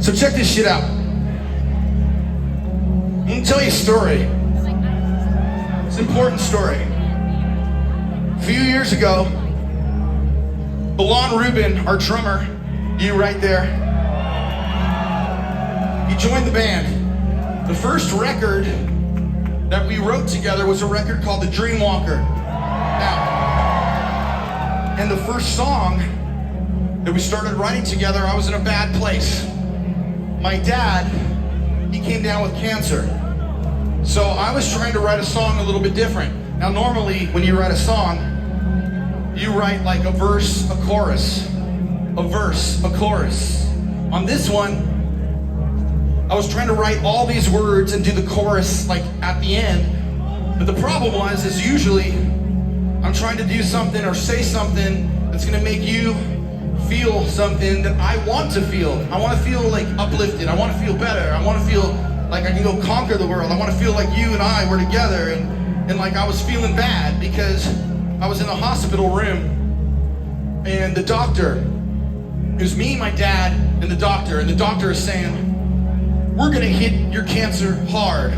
So check this shit out. I'm gonna tell you a story. It's an important story. A few years ago, Belon Rubin, our drummer, you right there, he joined the band. The first record that we wrote together was a record called The Dreamwalker. Now, and the first song that we started writing together, I was in a bad place. My dad, he came down with cancer. So I was trying to write a song a little bit different. Now normally when you write a song, you write like a verse, a chorus, a verse, a chorus. On this one, I was trying to write all these words and do the chorus like at the end. But the problem was, is usually I'm trying to do something or say something that's gonna make you feel something that I want to feel. I want to feel like uplifted. I want to feel better. I want to feel like I can go conquer the world. I want to feel like you and I were together, and like I was feeling bad because I was in a hospital room, and the doctor, it was me, my dad, and the doctor is saying, we're gonna hit your cancer hard.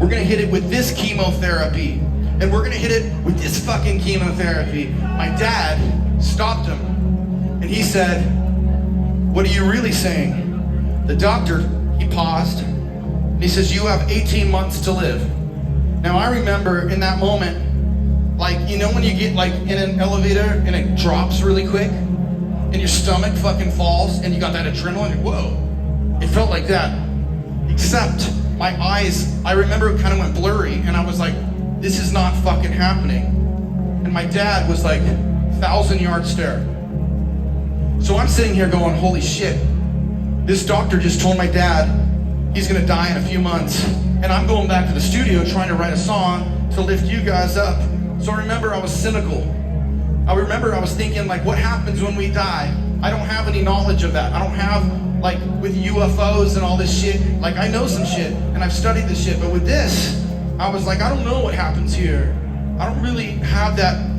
We're gonna hit it with this chemotherapy, and we're gonna hit it with this fucking chemotherapy. My dad stopped him, and he said, what are you really saying? The doctor, he paused, and he says, you have 18 months to live. Now I remember in that moment, like, you know when you get like in an elevator and it drops really quick, and your stomach fucking falls, and you got that adrenaline, whoa. It felt like that, except my eyes, I remember it kind of went blurry, and I was like, this is not fucking happening. And my dad was like, 1,000-yard stare. So I'm sitting here going, holy shit, this doctor just told my dad he's gonna die in a few months, and I'm going back to the studio trying to write a song to lift you guys up. So I remember I was cynical. I remember I was thinking, like, what happens when we die? I don't have any knowledge of that. I don't have, like, with UFOs and all this shit, like, I know some shit, and I've studied this shit, but with this, I was like, I don't know what happens here. I don't really have that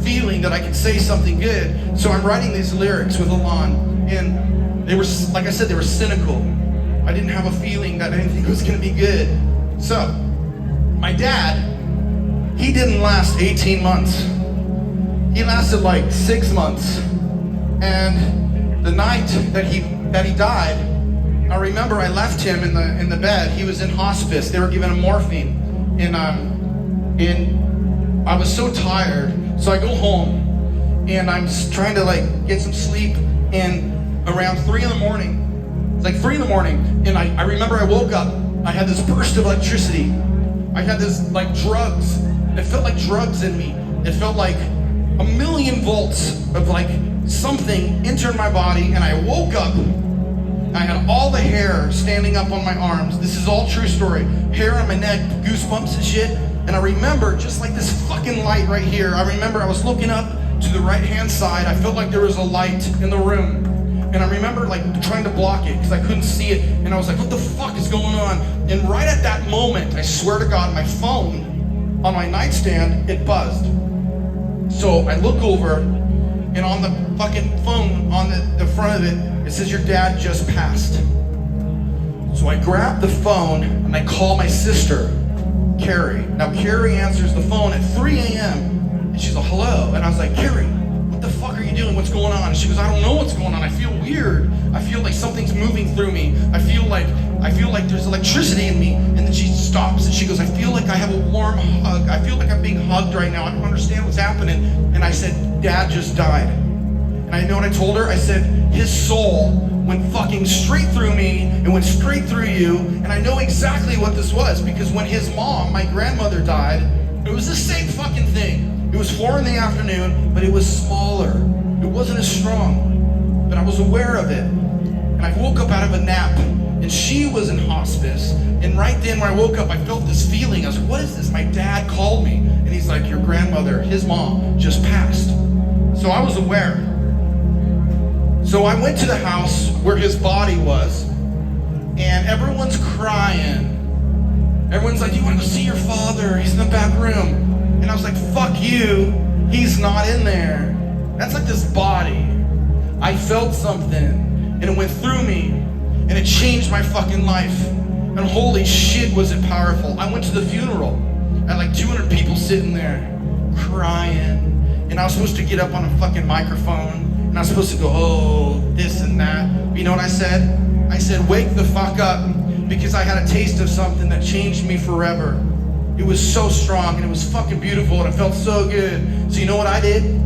feeling that I can say something good. So I'm writing these lyrics with Alon, and they were, like I said, they were cynical. I didn't have a feeling that anything was gonna be good. So, my dad, he didn't last 18 months. He lasted like 6 months. And the night that he died, I remember I left him in the bed. He was in hospice. They were giving him morphine. And I was so tired. So I go home, and I'm trying to like get some sleep, and around 3 in the morning, it's like 3 in the morning, and I remember I woke up, I had this burst of electricity. I had this like drugs. It felt like drugs in me. It felt like 1,000,000 volts of like something entered my body, and I woke up. I had all the hair standing up on my arms. This is all true story. Hair on my neck, goosebumps and shit. And I remember just like this fucking light right here. I remember I was looking up to the right-hand side. I felt like there was a light in the room. And I remember like trying to block it because I couldn't see it. And I was like, what the fuck is going on? And right at that moment, I swear to God, my phone on my nightstand, it buzzed. So I look over, and on the fucking phone, on the front of it, it says your dad just passed. So I grab the phone and I call my sister, Carrie. Now Carrie answers the phone at 3 a.m. and she's like, hello. And I was like, Carrie, what the fuck are you doing? What's going on? And she goes, I don't know what's going on. I feel weird. I feel like something's moving through me. I feel like there's electricity in me. And then she stops and she goes, I feel like I have a warm hug. I feel like I'm being hugged right now. I don't understand what's happening. And I said, Dad just died. And I know what I told her? I said, his soul went fucking straight through me and went straight through you. And I know exactly what this was, because when his mom, my grandmother, died, it was the same fucking thing. It was 4 in the afternoon, but it was smaller. It wasn't as strong, but I was aware of it. And I woke up out of a nap, and she was in hospice. And right then when I woke up, I felt this feeling. I was like, what is this? My dad called me, and he's like, your grandmother, his mom, just passed. So I was aware. So I went to the house where his body was, and everyone's crying. Everyone's like, you want to go see your father? He's in the back room. And I was like, fuck you, he's not in there. That's like this body. I felt something, and it went through me. and it changed my fucking life. And holy shit, was it powerful. I went to the funeral, and like 200 people sitting there, crying, and I was supposed to get up on a fucking microphone, and I was supposed to go, oh, this and that. But you know what I said? I said, wake the fuck up, because I had a taste of something that changed me forever. It was so strong, and it was fucking beautiful, and it felt so good. So you know what I did?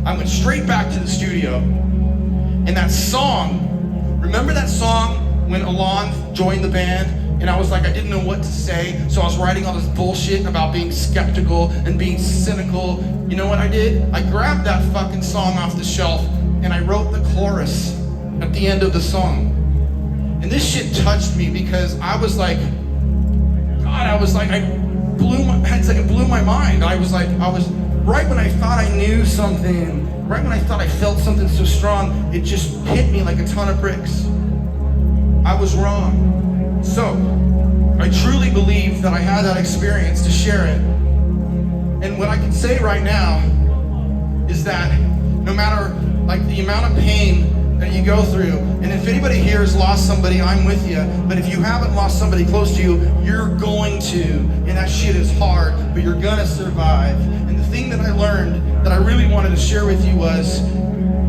I went straight back to the studio, and that song, remember that song when Alon joined the band? And I was like, I didn't know what to say, so I was writing all this bullshit about being skeptical and being cynical. You know what I did? I grabbed that fucking song off the shelf, and I wrote the chorus at the end of the song. And this shit touched me, because I was like, God, it blew my mind. I was right when I thought I knew something, right when I thought I felt something so strong, it just hit me like a ton of bricks. I was wrong. So, I truly believe that I had that experience to share it. And what I can say right now is that no matter like the amount of pain that you go through, and if anybody here has lost somebody, I'm with you. But if you haven't lost somebody close to you, you're going to. And that shit is hard, but you're gonna survive. And the thing that I learned that I really wanted to share with you was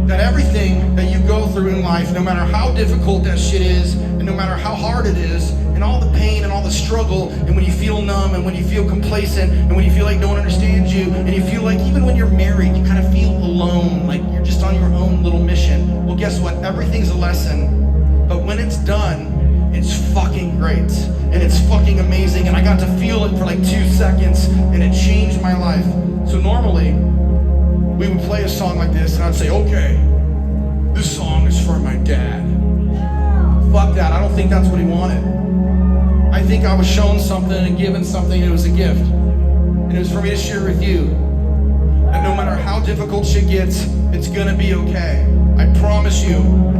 that everything that you go through in life, no matter how difficult that shit is, and no matter how hard it is, and all the pain and all the struggle, and when you feel numb, and when you feel complacent, and when you feel like no one understands you, and you feel like even when you're married, you kind of feel alone, like you're just on your own little mission. Well, guess what? Everything's a lesson, but when it's done, it's fucking great, and it's fucking amazing, and I got to feel it for like 2 seconds, and it changed my life. So normally, we would play a song like this, and I'd say, okay, this song is for my dad. Fuck that, I don't think that's what he wanted. I think I was shown something and given something, and it was a gift. And it was for me to share with you that no matter how difficult shit gets, it's gonna be okay. I promise you,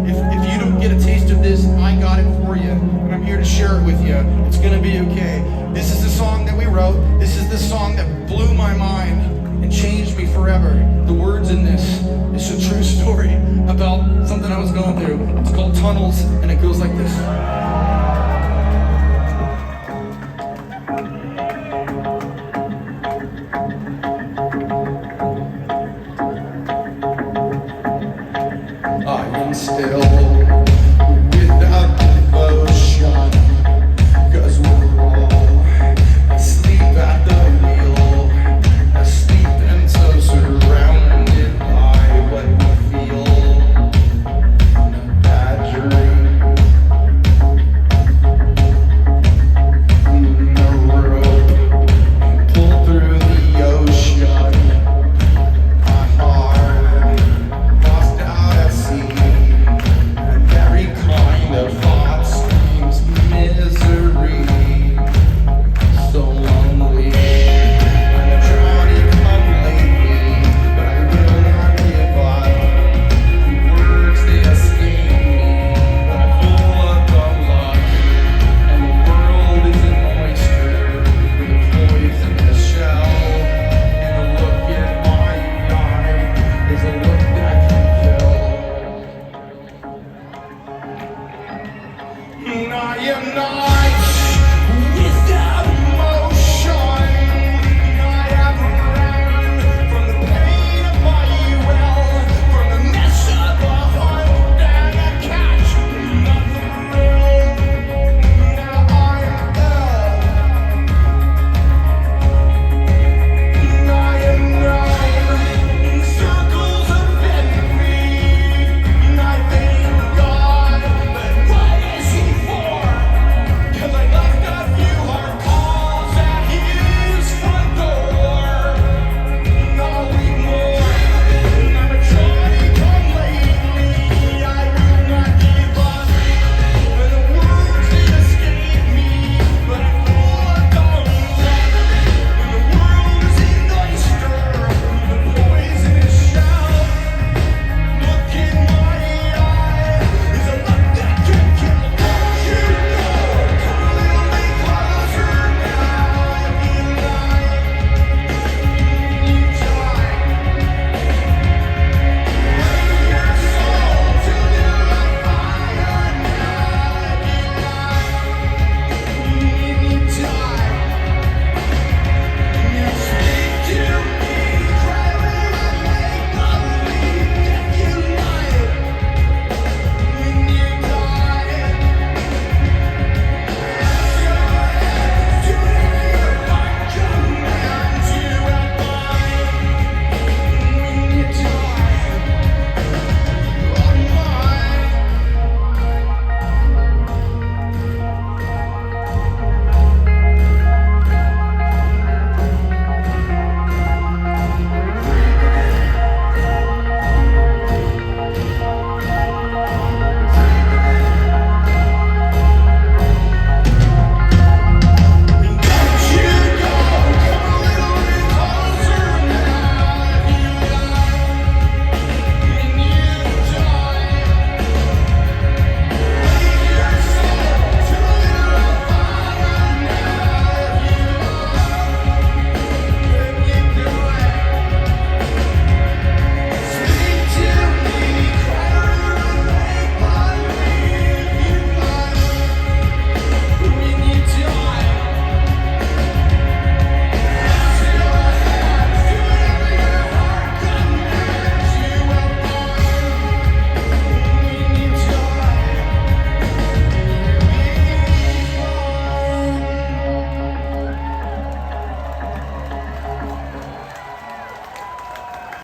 if you don't get a taste of this, I got it for you, and I'm here to share it with you. It's gonna be okay. This is the song that we wrote. This is the song that blew my mind and changed me forever. The words in this is a true story about something I was going through. It's called Tunnels, and it goes like this.